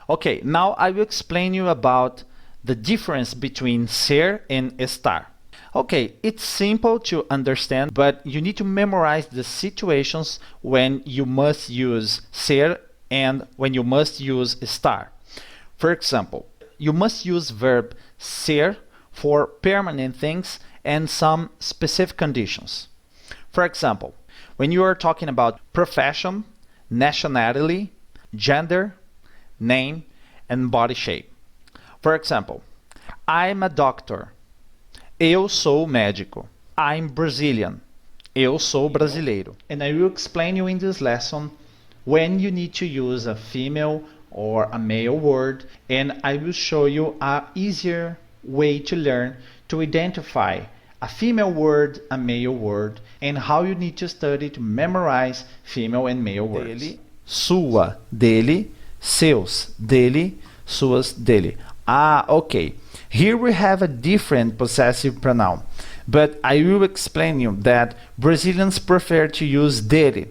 Okay, now I will explain you about the difference between ser and estar. Okay, it's simple to understand, but you need to memorize the situations when you must use ser and when you must use estar. For example, you must use verb ser for permanent things and some specific conditions. For example, when you are talking about profession, nationality, gender, name, and body shape. For example, I'm a doctor. Eu sou médico. I'm Brazilian. Eu sou brasileiro. And I will explain you in this lesson when you need to use a female or a male word, and I will show you an easier way to learn to identify a female word, a male word, and how you need to study to memorize female and male words. Dele, sua, dele, seus, dele, suas, dele. Ah, okay. Here we have a different possessive pronoun, but I will explain you that Brazilians prefer to use dele,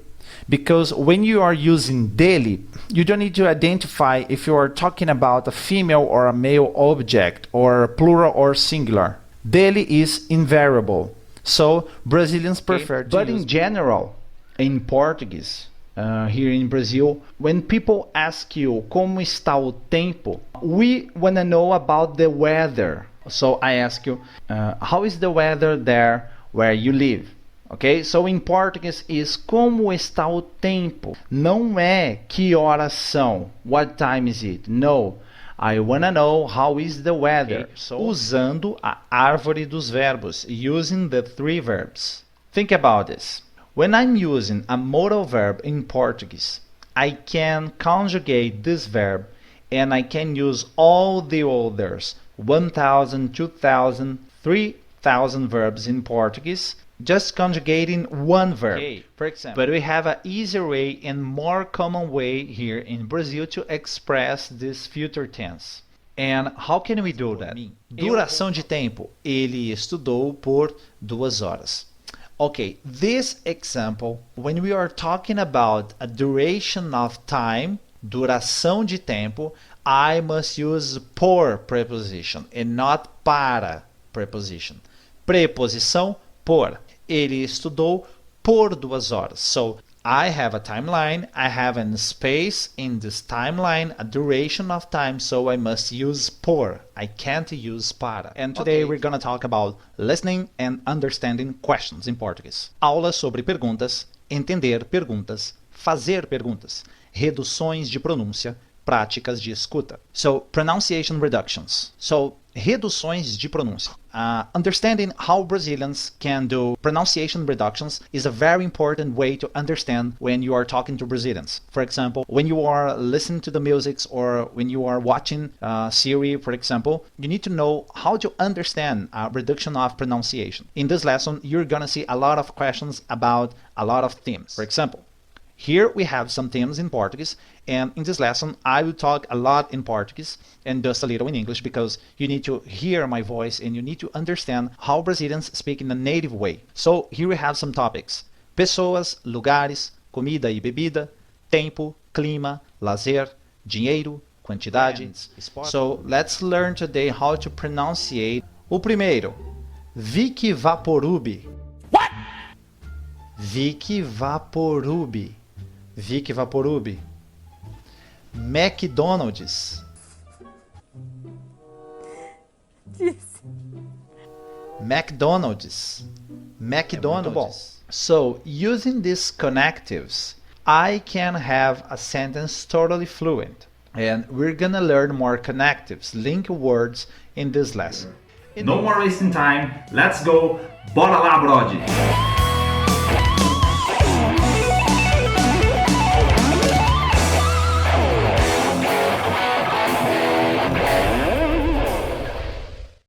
because when you are using dele, you don't need to identify if you are talking about a female or a male object, or plural or singular. Dele is invariable, so Brazilians prefer to use. But in general, in Portuguese, here in Brazil, when people ask you como está o tempo, we want to know about the weather. So I ask you, how is the weather there where you live? Okay, so in Portuguese is como está o tempo. Não é que horas são. What time is it? No. I want to know how is the weather. Okay, so usando a árvore dos verbos, using the three verbs. Think about this. When I'm using a modal verb in Portuguese, I can conjugate this verb and I can use all the others, 1,000, 2,000, 3,000 verbs in Portuguese, just conjugating one verb. Okay, for example. But we have an easier way and more common way here in Brazil to express this future tense. And how can we do that? Duração de tempo. Ele estudou por 2 horas. Okay, this example, when we are talking about a duration of time, duração de tempo, I must use por preposition and not para preposition. Preposição por. Ele estudou por 2 horas. So, I have a timeline, I have a space in this timeline, a duration of time, so I must use por. I can't use para. And today we're gonna talk about listening and understanding questions in Portuguese. Aula sobre perguntas, entender perguntas, fazer perguntas, reduções de pronúncia, práticas de escuta. So, pronunciation reductions. So, reduções de pronúncia. Understanding how Brazilians can do pronunciation reductions is a very important way to understand when you are talking to Brazilians. For example, when you are listening to the music or when you are watching series, for example, you need to know how to understand reduction of pronunciation. In this lesson, you're gonna see a lot of questions about a lot of themes. For example, here we have some themes in Portuguese, and in this lesson I will talk a lot in Portuguese and just a little in English because you need to hear my voice and you need to understand how Brazilians speak in a native way. So here we have some topics: pessoas, lugares, comida e bebida, tempo, clima, lazer, dinheiro, quantidade. So let's learn today how to pronunciate. O primeiro, Vicky Vaporub. What? Vicky Vaporub. Vicky Vaporub. McDonald's. McDonald's. McDonald's. So, using these connectives, I can have a sentence totally fluent. And we're gonna learn more connectives, link words in this lesson. No more wasting time. Let's go. Bora lá, brode!